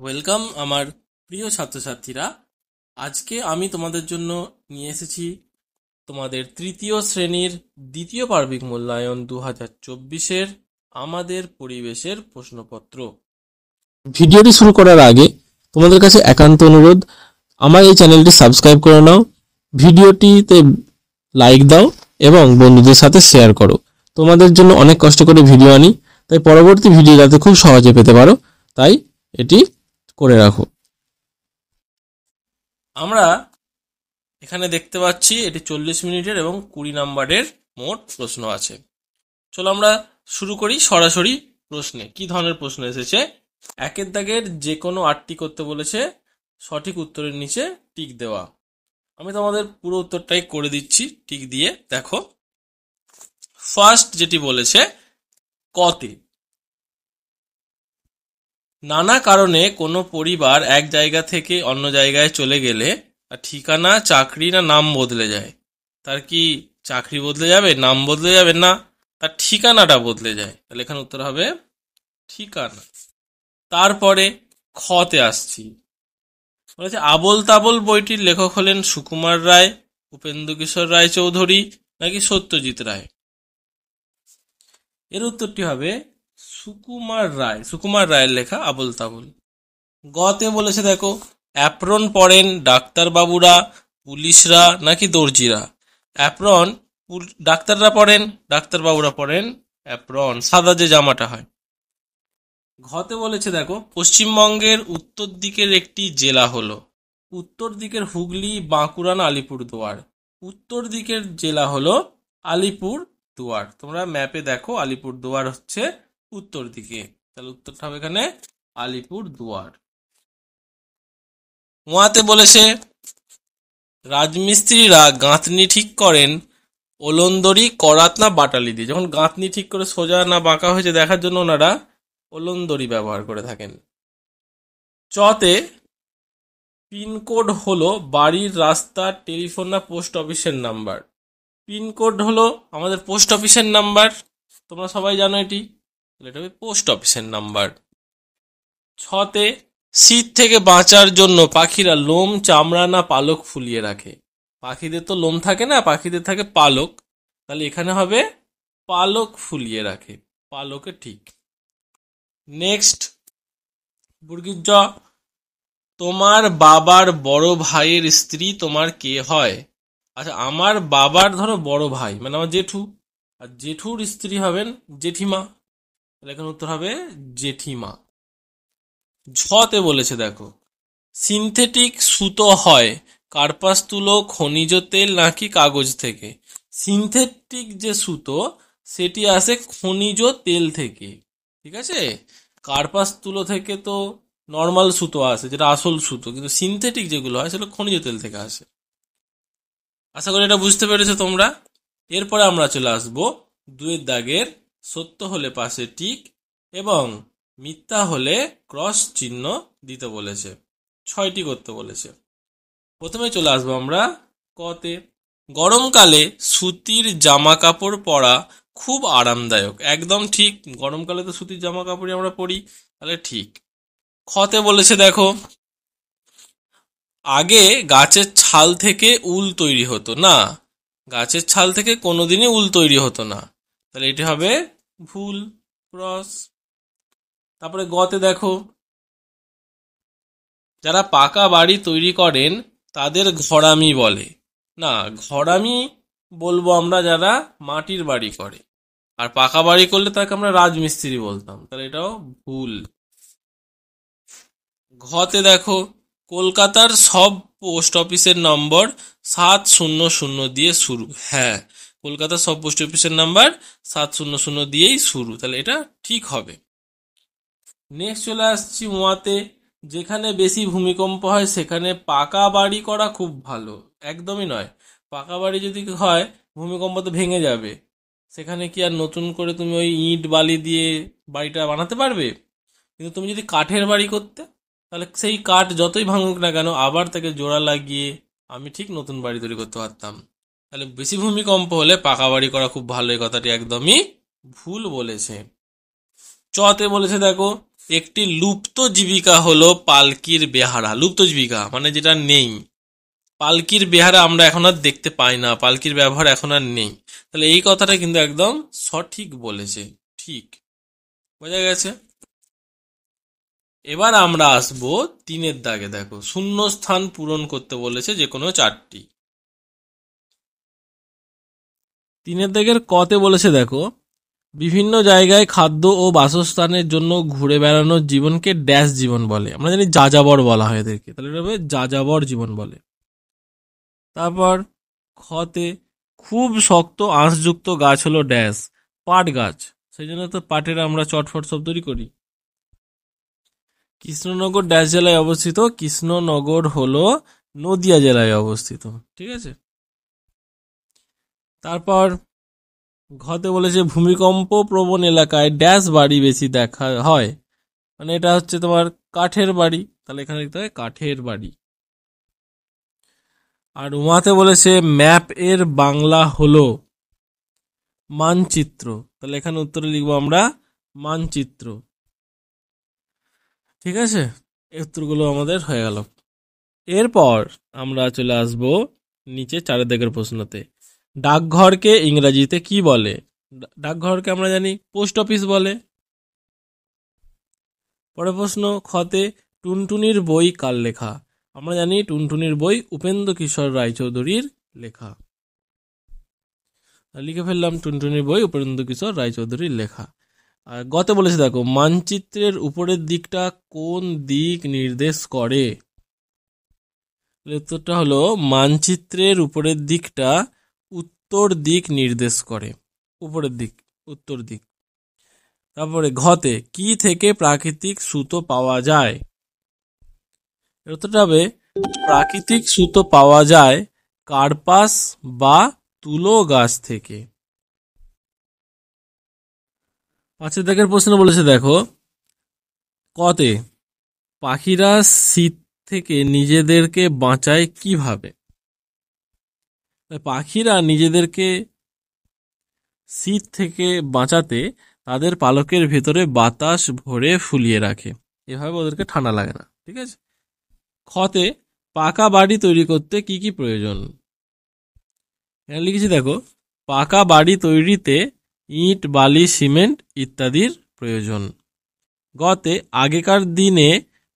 Welcome আমার প্রিয় ছাত্রছাত্রীরা। আজকে আমি তোমাদের জন্য নিয়ে এসেছি তোমাদের তৃতীয় শ্রেণীর দ্বিতীয় পার্বিক মূল্যায়ন 2024-এর আমাদের পরিবেশের প্রশ্নপত্র। ভিডিওটি শুরু করার আগে তোমাদের কাছে একান্ত অনুরোধ, আমার এই চ্যানেলটি সাবস্ক্রাইব করে নাও, ভিডিওটিতে লাইক দাও এবং বন্ধুদের সাথে শেয়ার করো। তোমাদের জন্য অনেক কষ্ট করে ভিডিও আনি, তাই পরবর্তী ভিডিও যাতে খুব সহজে পেতে পারো, তাই এটি করে রাখো। আমরা এখানে দেখতে পাচ্ছি এটি 40 মিনিটের এবং 20 নাম্বারের মোট প্রশ্ন আছে। চলো আমরা শুরু করি সরাসরি প্রশ্নে। কি ধরনের প্রশ্ন এসেছে? একের দাগের যে কোনো 8টি করতে বলেছে, সঠিক উত্তরের নিচে টিক দেওয়া। আমি তোমাদের পুরো উত্তরটাই করে দিচ্ছি টিক দিয়ে। দেখো, ফার্স্ট যেটি বলেছে কতে, নানা কারণে কোনো পরিবার এক জায়গা থেকে অন্য জায়গায় চলে গেলে তার ঠিকানা, চাকরি না নাম বদলে যায়। তার কি চাকরি বদলে যাবে, নাম বদলে যাবে? না, তার ঠিকানাটা বদলে যায়। তাহলে এখানে উত্তর হবে ঠিকানা। তারপরে খতে আসছি, বলেছে আবোল তাবোল বইটির লেখক হলেন সুকুমার রায়, উপেন্দ্র কিশোর রায় চৌধুরী নাকি সত্যজিৎ রায়। এর উত্তরটি হবে সুকুমার রায়। সুকুমার রায়ের লেখা আবোল তাবোল। গতে বলেছে দেখো, অ্যাপ্রন পরেন ডাক্তারবাবুরা, পুলিশরা নাকি দর্জিরা। অ্যাপ্রন ডাক্তাররা পরেন, ডাক্তারবাবুরা পরেন অ্যাপ্রন, সাদা যে জামাটা হয়। ঘতে বলেছে দেখো, পশ্চিমবঙ্গের উত্তর দিকের একটি জেলা হলো। উত্তর দিকের হুগলি, বাঁকুড়া না আলিপুরদুয়ার। উত্তর দিকের জেলা হলো আলিপুরদুয়ার। তোমরা ম্যাপে দেখো আলিপুরদুয়ার হচ্ছে উত্তর দিকে, তাহলে উত্তরটা হবে এখানে আলিপুরদুয়ার। ওয়াতে বলেছে রাজমিস্ত্রিরা গাঁথনি ঠিক করেন ওলন্দরি, করাত না বাটালি দিয়ে। যখন গাঁথনি ঠিক করে সোজা না বাঁকা হয়েছে দেখার জন্য ওনারা ওলন্দরি ব্যবহার করে থাকেন। চতে পিনকোড হলো বাড়ির, রাস্তা, টেলিফোন না পোস্ট অফিসের নাম্বার। পিনকোড হলো আমাদের পোস্ট অফিসের নাম্বার, তোমরা সবাই জানো এটি, এটা হবে পোস্ট অফিসের নাম্বার। ছতে শীত থেকে বাঁচার জন্য পাখিরা লোম, চামড়া না পালক ফুলিয়ে রাখে। পাখিদের তো লোম থাকে না, পাখিদের থাকে পালক, তাহলে এখানে হবে পালক ফুলিয়ে রাখে। পালকে ঠিক। নেক্সট, বুর্গির জ, তোমার বাবার বড় ভাইয়ের স্ত্রী তোমার কে হয়? আচ্ছা, আমার বাবার ধরো বড় ভাই মানে আমার জেঠু, আর জেঠুর স্ত্রী হবেন জেঠিমা, তাহলে এখানে উত্তর হবে জেঠিমা। ঝতে বলেছে দেখো, সিনথেটিক সুতো হয় কার্পাস তুলো, খনিজ তেল নাকি কাগজ থেকে। সিনথেটিক যে সুতো সেটি আসে খনিজ তেল থেকে, ঠিক আছে। কার্পাস তুলো থেকে তো নর্মাল সুতো আসে যেটা আসল সুতো, কিন্তু সিনথেটিক যেগুলো হয় সেগুলো খনিজ তেল থেকে আসে। আশা করি এটা বুঝতে পেরেছো তোমরা। এরপরে আমরা চলে আসবো 2-এর দাগের সত্য হলে পাশে টিক এবং মিথ্যা হলে ক্রস চিহ্ন দিতে বলেছে। 6টি করতে বলেছে। প্রথমে চলে আসবো আমরা কতে। গরমকালে সুতির জামা কাপড় পরা খুব আরামদায়ক। একদম ঠিক, গরমকালে তো সুতির জামা কাপড়ই আমরা পরি, তাহলে ঠিক। খতে বলেছে দেখো, আগে গাছের ছাল থেকে উল তৈরি হতো না। গাছের ছাল থেকে কোনোদিনই উল তৈরি হতো না, তাহলে এটি হবে ভুল, ক্রস। তারপরে গতে দেখো, যারা পাকা বাড়ি তৈরি করেন তাদের ঘরামি বলে। না, ঘরামি বলবো আমরা যারা মাটির বাড়ি করে, আর পাকা বাড়ি করলে তাকে আমরা রাজমিস্ত্রি বলতাম, তাহলে এটাও ভুল। ঘতে দেখো, কলকাতার সব পোস্ট অফিসের নম্বর 700 দিয়ে শুরু। হ্যাঁ, কলকাতার সব পোস্ট অফিসের নাম্বার 700 দিয়েই শুরু, তাহলে এটা ঠিক হবে। নেক্সট চলে আসছি ওয়াতে, যেখানে বেশি ভূমিকম্প হয় সেখানে পাকা বাড়ি করা খুব ভালো। একদমই নয়, পাকা বাড়ি যদি হয় ভূমিকম্প তো ভেঙে যাবে, সেখানে কি আর নতুন করে তুমি ওই ইট বালি দিয়ে বাড়িটা বানাতে পারবে? কিন্তু তুমি যদি কাঠের বাড়ি করতে, তাহলে সেই কাঠ যতই ভাঙুক না কেন আবার তাকে জোড়া লাগিয়ে আমি ঠিক নতুন বাড়ি তৈরি করতে পারতাম। তাহলে বেশি ভূমিকম্প হলে পাকা বাড়ি করা খুব ভালো, এই কথাটি একদমই ভুল বলেছে। চতে বলেছে দেখো, একটি লুপ্ত জীবিকা হলো পালকির বেহারা। লুপ্ত জীবিকা মানে যেটা নেই, পালকির বেহারা আমরা এখন আর দেখতে পাই না, পালকির ব্যবহার এখন আর নেই। তাহলে এই কথাটা কিন্তু একদম সঠিক বলেছে, ঠিক বোঝা গেছে। এবার আমরা আসবো 3-এর দাগে। দেখো, শূন্য স্থান পূরণ করতে বলেছে যে কোনো 4টি। 3-এর দাগের কতে বলেছে দেখো, বিভিন্ন জায়গায় খাদ্য ও বাসস্থানের জন্য ঘুরে বেড়ানোর জীবনকে ড্যাশ জীবন বলে। আমরা জানি যাযাবর বলা হয় এদেরকে, তাহলে এটা হবে যাযাবর জীবন বলে। তারপর খতে, খুব শক্ত আঁশযুক্ত গাছ হলো ড্যাশ, পাট গাছ। সেই জন্য তো পাটের আমরা চটফট শব্দ তৈরি করি। কৃষ্ণনগর ড্যাশ জেলায় অবস্থিত, কৃষ্ণনগর হলো নদিয়া জেলায় অবস্থিত, ঠিক আছে। তারপর ঘতে বলেছে ভূমিকম্প প্রবণ এলাকায় ড্যাশ বাড়ি বেশি দেখা হয়, মানে এটা হচ্ছে তোমার কাঠের বাড়ি, তাহলে এখানে লিখতে হয় কাঠের বাড়ি। আর উমাতে বলেছে ম্যাপ এর বাংলা হলো মানচিত্র, তাহলে এখানে উত্তরে লিখবো আমরা মানচিত্র, ঠিক আছে। এই উত্তরগুলো আমাদের হয়ে গেল। এরপর আমরা চলে আসবো নিচে 4 দাগের প্রশ্নতে। ডাকঘরকে ইংরেজিতে কি বলে? ডাকঘরকে আমরা জানি পোস্ট অফিস বলে। পরের প্রশ্ন খতে, টুনটুনির বই কার লেখা? আমরা জানি টুনটুনির বই উপেন্দ্র কিশোর রায়চৌধুরীর লেখা। লিখে ফেললাম টুনটুনির বই উপেন্দ্র কিশোর রায়চৌধুরীর লেখা। আর গতে বলেছে দেখো, মানচিত্রের উপরের দিকটা কোন দিক নির্দেশ করে? উত্তরটা হলো মানচিত্রের উপরের দিকটা উত্তর দিক নির্দেশ করে, উপরের দিক, উত্তর দিক। তারপরে ঘতে, কি থেকে প্রাকৃতিক সুতো পাওয়া যায়? উত্তরটা হবে প্রাকৃতিক সুতো পাওয়া যায় কার্পাস বা তুলো গাছ থেকে। 5 দাগের প্রশ্ন বলেছে দেখো, কতে, পাখিরা শীত থেকে নিজেদেরকে বাঁচায় কিভাবে? পাখিরা নিজেদেরকে শীত থেকে বাঁচাতে তাদের পালকের ভেতরে বাতাস ভরে ফুলিয়ে রাখে, এভাবে ওদেরকে ঠান্ডা লাগে না, ঠিক আছে। খতে, পাকা বাড়ি তৈরি করতে কি কি প্রয়োজন? এখানে লিখেছি দেখো, পাকা বাড়ি তৈরিতে ইট, বালি, সিমেন্ট ইত্যাদির প্রয়োজন। গতে, আগেকার দিনে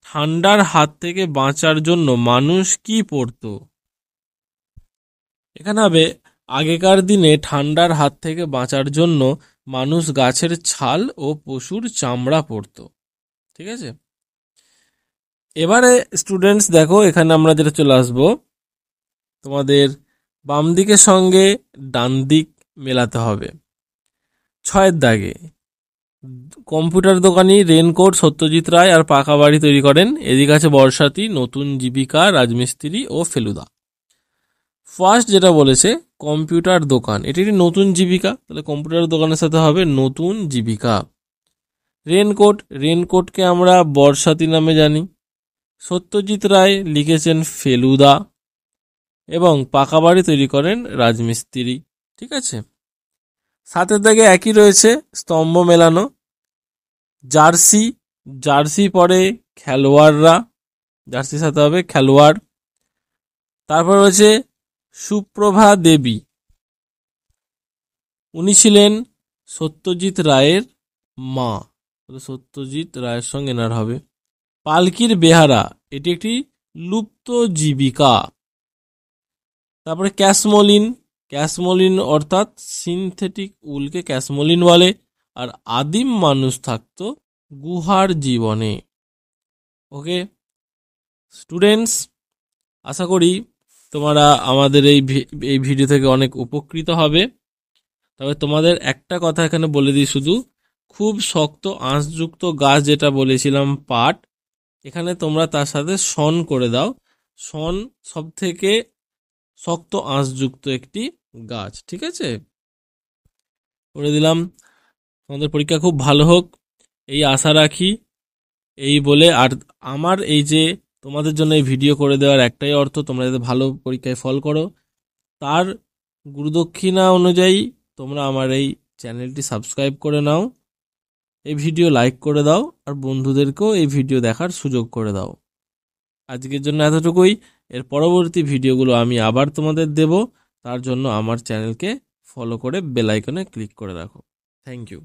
ঠান্ডার হাত থেকে বাঁচার জন্য মানুষ কি পরতো? এখানে হবে আগেকার দিনে ঠান্ডার হাত থেকে বাঁচার জন্য মানুষ গাছের ছাল ও পশুর চামড়া পরতো, ঠিক আছে। এবারে স্টুডেন্টস দেখো, এখানে আমরা যেটা চলে আসবো, তোমাদের বাম দিকের সঙ্গে ডান দিক মেলাতে হবে। 6 দাগে, কম্পিউটার দোকানি রেনকোট সত্যজিৎ রায় আর পাকা বাড়ি তৈরি করেন। এদিকে আছে বর্ষাতি, নতুন জীবিকা রাজমিস্ত্রি ও ফেলুদা। ফার্স্ট যেটা বলেছে কম্পিউটার দোকান, এটি একটি নতুন জীবিকা, তাহলে কম্পিউটার দোকানের সাথে হবে নতুন জীবিকা। রেনকোট, রেনকোটকে আমরা বর্ষাতি নামে জানি। সত্যজিৎ রায় লিখেছেন ফেলুদা, এবং পাকা বাড়ি তৈরি করেন রাজমিস্ত্রি, ঠিক আছে। 7 দাগে একই রয়েছে, স্তম্ভ মেলানো। জার্সি, জার্সি পরে খেলোয়াড়রা, জার্সির সাথে হবে খেলোয়াড়। তারপর রয়েছে সুপ্রভা দেবী, উনি ছিলেন সত্যজিৎ রায়ের মা, সত্যজিৎ রায়ের সঙ্গে এনার হবে। পালকির বেহারা, এটি একটি লুপ্ত জীবিকা। তারপরে ক্যাসমলিন, ক্যাসমলিন অর্থাৎ সিনথেটিক উলকে ক্যাসমলিন বলে। আর আদিম মানুষ থাকতো গুহার জীবনে। ওকে স্টুডেন্টস, আশা করি তোমরা আমাদের এই ভিডিও থেকে অনেক উপকৃত হবে। তবে তোমাদের একটা কথা এখানে বলে দিই, শুধু খুব শক্ত আঁশযুক্ত গাছ যেটা বলেছিলাম পাট, এখানে তোমরা তার সাথে শন করে দাও। শন সব থেকে শক্ত আঁশযুক্ত একটি গাছ, ঠিক আছে, করে দিলাম। তোমাদের পরীক্ষা খুব ভালো হোক এই আশা রাখি। এই বলে, আর আমার এই যে তোমাদের জন্য এই ভিডিও করে দেওয়ার একটাই অর্থ, তোমরা যাতে ভালো পরীক্ষায় ফল করো, তার গুরুদক্ষিণা অনুযায়ী তোমরা আমার এই চ্যানেলটি সাবস্ক্রাইব করে নাও এই ভিডিও লাইক করে দাও আর বন্ধুদেরকেও এই ভিডিও দেখার সুযোগ করে দাও। আজকের জন্য এতটুকুই। এর পরবর্তী ভিডিওগুলো আমি আবার তোমাদের দেব, তার জন্য আমার চ্যানেলকে ফলো করে বেল আইকনে ক্লিক করে রাখো। Thank you.